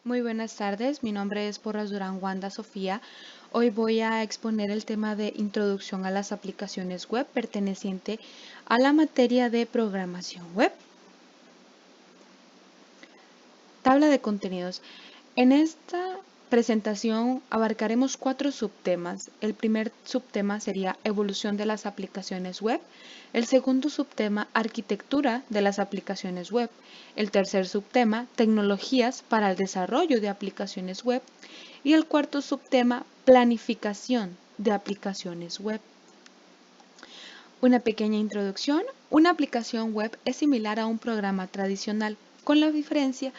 Muy buenas tardes, mi nombre es Porras Durán Wanda Sofía. Hoy voy a exponer el tema de introducción a las aplicaciones web perteneciente a la materia de programación web. Tabla de contenidos. En esta presentación abarcaremos 4 subtemas. El primer subtema sería evolución de las aplicaciones web. El segundo subtema, arquitectura de las aplicaciones web. El tercer subtema, tecnologías para el desarrollo de aplicaciones web. Y el cuarto subtema, planificación de aplicaciones web. Una pequeña introducción. Una aplicación web es similar a un programa tradicional, con la diferencia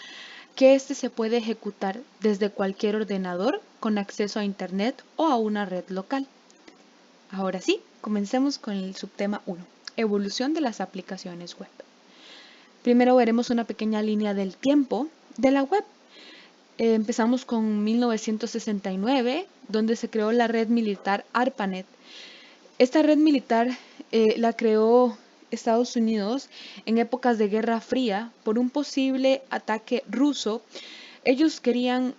que este se puede ejecutar desde cualquier ordenador con acceso a Internet o a una red local. Ahora sí, comencemos con el subtema 1, evolución de las aplicaciones web. Primero veremos una pequeña línea del tiempo de la web. Empezamos con 1969, donde se creó la red militar ARPANET. Esta red militar la creó Estados Unidos en épocas de Guerra Fría por un posible ataque ruso. Ellos querían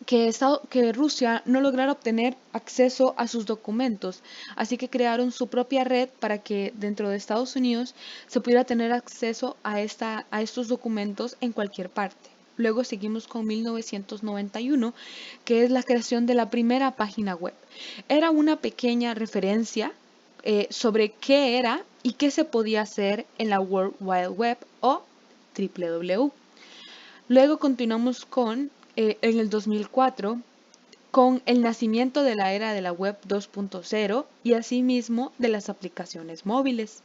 que Rusia no lograra obtener acceso a sus documentos, así que crearon su propia red para que dentro de Estados Unidos se pudiera tener acceso a estos documentos en cualquier parte. Luego seguimos con 1991, que es la creación de la primera página web. Era una pequeña referencia sobre qué era y qué se podía hacer en la World Wide Web o WWW. Luego continuamos en el 2004, con el nacimiento de la era de la web 2.0 y asimismo de las aplicaciones móviles.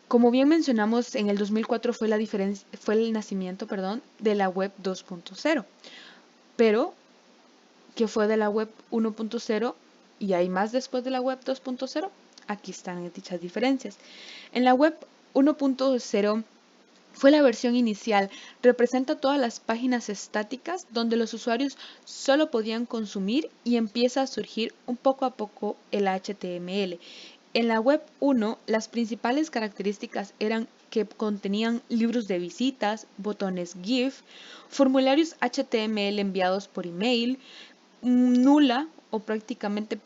Como bien mencionamos, en el 2004 fue el nacimiento, de la web 2.0, pero ¿qué fue de la web 1.0 y hay más después de la web 2.0? Aquí están dichas diferencias. En la web 1.0 fue la versión inicial, representa todas las páginas estáticas donde los usuarios solo podían consumir y empieza a surgir un poco a poco el HTML. En la web 1, las principales características eran que contenían libros de visitas, botones GIF, formularios HTML enviados por email, nula o prácticamente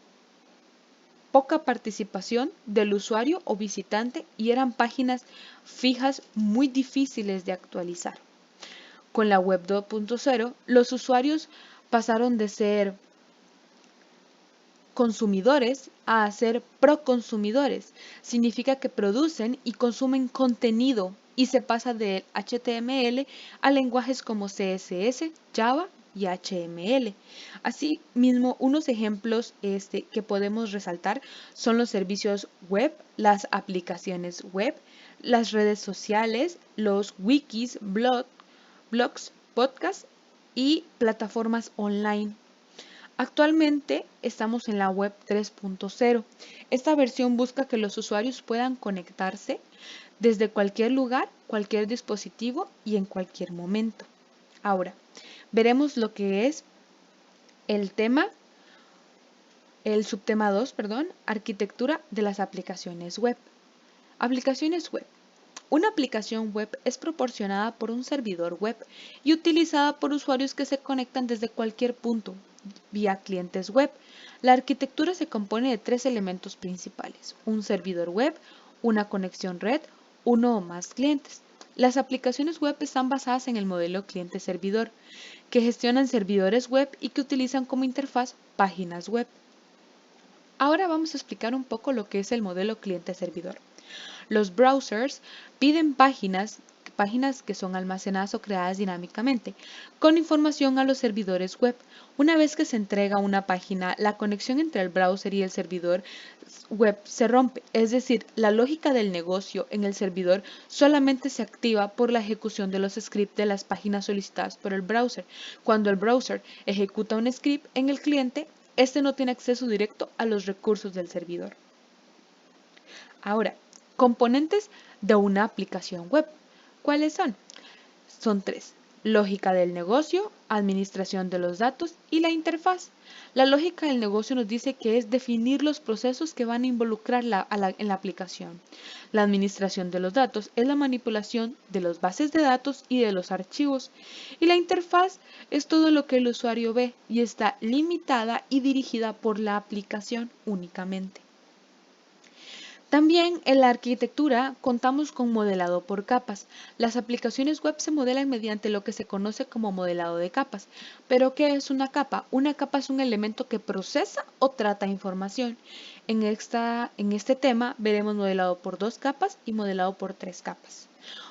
poca participación del usuario o visitante y eran páginas fijas muy difíciles de actualizar. Con la web 2.0, los usuarios pasaron de ser consumidores a ser proconsumidores. Significa que producen y consumen contenido y se pasa del HTML a lenguajes como CSS, Java y HTML. Asimismo, unos ejemplos que podemos resaltar son los servicios web, las aplicaciones web, las redes sociales, los wikis, blogs, podcasts y plataformas online. Actualmente estamos en la web 3.0. Esta versión busca que los usuarios puedan conectarse desde cualquier lugar, cualquier dispositivo y en cualquier momento. Ahora, veremos lo que es el subtema 2, arquitectura de las aplicaciones web. Aplicaciones web. Una aplicación web es proporcionada por un servidor web y utilizada por usuarios que se conectan desde cualquier punto, vía clientes web. La arquitectura se compone de 3 elementos principales: un servidor web, una conexión red, uno o más clientes. Las aplicaciones web están basadas en el modelo cliente-servidor, que gestionan servidores web y que utilizan como interfaz páginas web. Ahora vamos a explicar un poco lo que es el modelo cliente-servidor. Los browsers piden páginas que son almacenadas o creadas dinámicamente, con información a los servidores web. Una vez que se entrega una página, la conexión entre el browser y el servidor web se rompe, es decir, la lógica del negocio en el servidor solamente se activa por la ejecución de los scripts de las páginas solicitadas por el browser. Cuando el browser ejecuta un script en el cliente, este no tiene acceso directo a los recursos del servidor. Ahora, componentes de una aplicación web. ¿Cuáles son? Son 3. Lógica del negocio, administración de los datos y la interfaz. La lógica del negocio nos dice que es definir los procesos que van a involucrar en la aplicación. La administración de los datos es la manipulación de las bases de datos y de los archivos. Y la interfaz es todo lo que el usuario ve y está limitada y dirigida por la aplicación únicamente. También en la arquitectura contamos con modelado por capas. Las aplicaciones web se modelan mediante lo que se conoce como modelado de capas. ¿Pero qué es una capa? Una capa es un elemento que procesa o trata información. En este tema veremos modelado por 2 capas y modelado por 3 capas.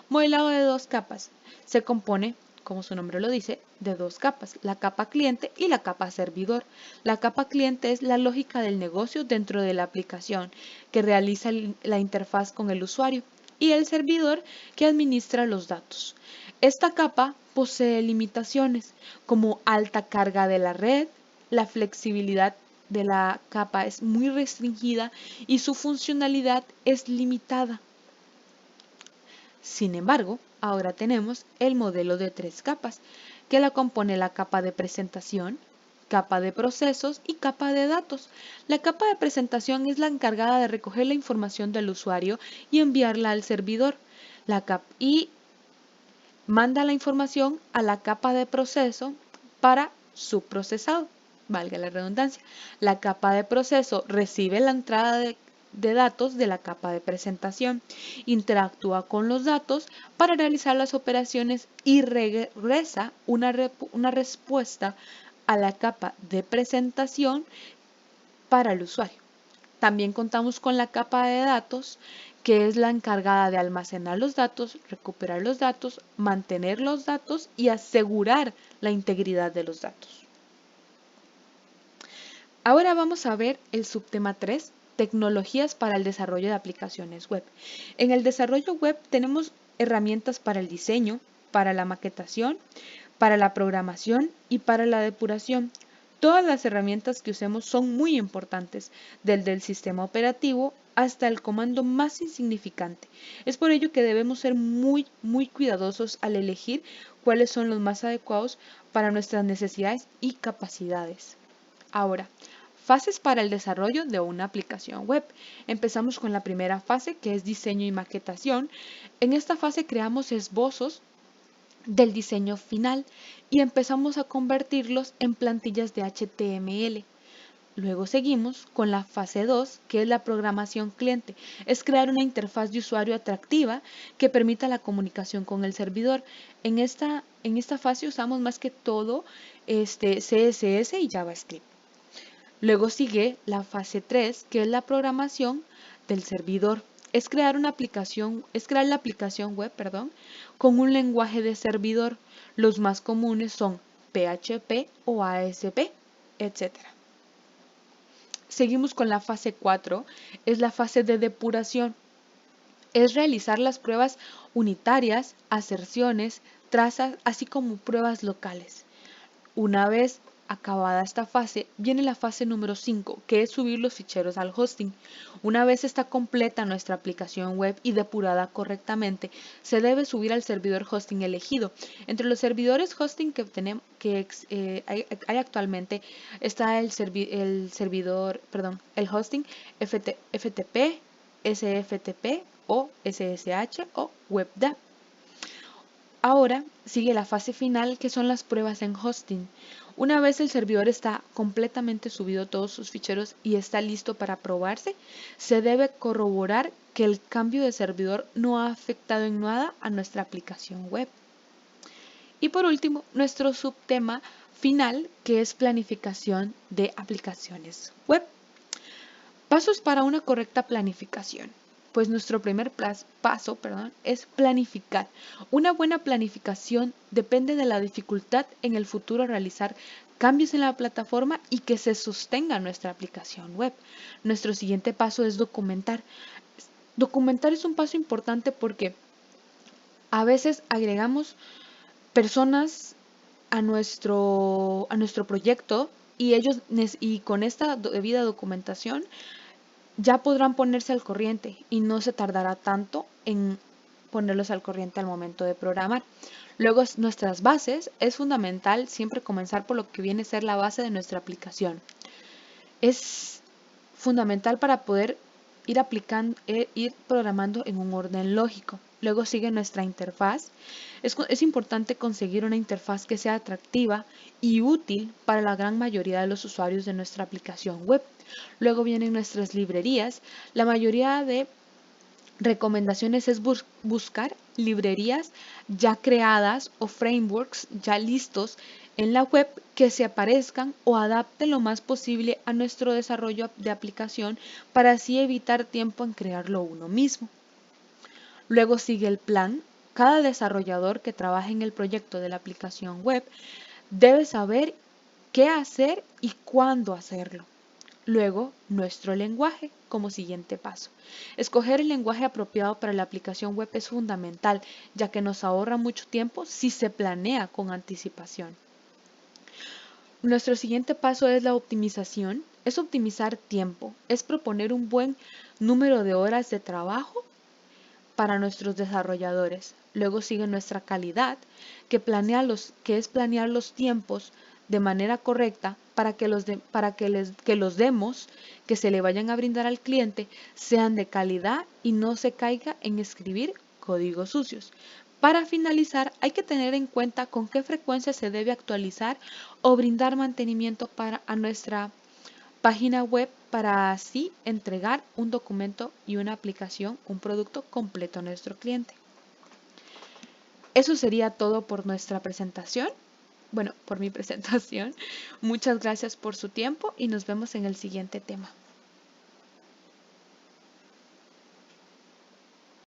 Modelado de 2 capas se compone, como su nombre lo dice, de 2 capas, la capa cliente y la capa servidor. La capa cliente es la lógica del negocio dentro de la aplicación que realiza la interfaz con el usuario y el servidor que administra los datos. Esta capa posee limitaciones como alta carga de la red, la flexibilidad de la capa es muy restringida y su funcionalidad es limitada. Sin embargo, ahora tenemos el modelo de 3 capas, que la compone la capa de presentación, capa de procesos y capa de datos. La capa de presentación es la encargada de recoger la información del usuario y enviarla al servidor. Y manda la información a la capa de proceso para su procesado, valga la redundancia. La capa de proceso recibe la entrada de datos de la capa de presentación, interactúa con los datos para realizar las operaciones y regresa una respuesta a la capa de presentación para el usuario. También contamos con la capa de datos, que es la encargada de almacenar los datos, recuperar los datos, mantener los datos y asegurar la integridad de los datos. Ahora vamos a ver el subtema 3, tecnologías para el desarrollo de aplicaciones web. En el desarrollo web tenemos herramientas para el diseño, para la maquetación, para la programación y para la depuración. Todas las herramientas que usemos son muy importantes, desde el sistema operativo hasta el comando más insignificante. Es por ello que debemos ser muy cuidadosos al elegir cuáles son los más adecuados para nuestras necesidades y capacidades. Ahora, fases para el desarrollo de una aplicación web. Empezamos con la primera fase, que es diseño y maquetación. En esta fase creamos esbozos del diseño final y empezamos a convertirlos en plantillas de HTML. Luego seguimos con la fase 2, que es la programación cliente. Es crear una interfaz de usuario atractiva que permita la comunicación con el servidor. En esta fase usamos más que todo CSS y JavaScript. Luego sigue la fase 3, que es la programación del servidor. Es crear la aplicación web, con un lenguaje de servidor. Los más comunes son PHP o ASP, etc. Seguimos con la fase 4, es la fase de depuración. Es realizar las pruebas unitarias, aserciones, trazas, así como pruebas locales. Una vez acabada esta fase, viene la fase número 5, que es subir los ficheros al hosting. Una vez está completa nuestra aplicación web y depurada correctamente, se debe subir al servidor hosting elegido. Entre los servidores hosting hay actualmente está el hosting FTP, SFTP o SSH o WebDAV. Ahora sigue la fase final, que son las pruebas en hosting. Una vez el servidor está completamente subido todos sus ficheros y está listo para probarse, se debe corroborar que el cambio de servidor no ha afectado en nada a nuestra aplicación web. Y por último, nuestro subtema final, que es planificación de aplicaciones web. Pasos para una correcta planificación. Pues nuestro primer paso es planificar. Una buena planificación depende de la dificultad en el futuro realizar cambios en la plataforma y que se sostenga nuestra aplicación web. Nuestro siguiente paso es documentar. Documentar es un paso importante porque a veces agregamos personas a nuestro proyecto y con esta debida documentación ya podrán ponerse al corriente y no se tardará tanto en ponerlos al corriente al momento de programar. Luego, nuestras bases. Es fundamental siempre comenzar por lo que viene a ser la base de nuestra aplicación. Es fundamental para poder ir aplicando, ir programando en un orden lógico. Luego sigue nuestra interfaz. Es importante conseguir una interfaz que sea atractiva y útil para la gran mayoría de los usuarios de nuestra aplicación web. Luego vienen nuestras librerías. La mayoría de recomendaciones es buscar librerías ya creadas o frameworks ya listos en la web que se aparezcan o adapten lo más posible a nuestro desarrollo de aplicación para así evitar tiempo en crearlo uno mismo. Luego sigue el plan. Cada desarrollador que trabaje en el proyecto de la aplicación web debe saber qué hacer y cuándo hacerlo. Luego, nuestro lenguaje como siguiente paso. Escoger el lenguaje apropiado para la aplicación web es fundamental, ya que nos ahorra mucho tiempo si se planea con anticipación. Nuestro siguiente paso es la optimización. Es optimizar tiempo, es proponer un buen número de horas de trabajo para nuestros desarrolladores. Luego sigue nuestra calidad, que es planear los tiempos de manera correcta para que los demos que se le vayan a brindar al cliente sean de calidad y no se caiga en escribir códigos sucios. Para finalizar, hay que tener en cuenta con qué frecuencia se debe actualizar o brindar mantenimiento a nuestra página web para así entregar un documento y una aplicación, un producto completo a nuestro cliente. Eso sería todo por nuestra presentación. Bueno, por mi presentación. Muchas gracias por su tiempo y nos vemos en el siguiente tema.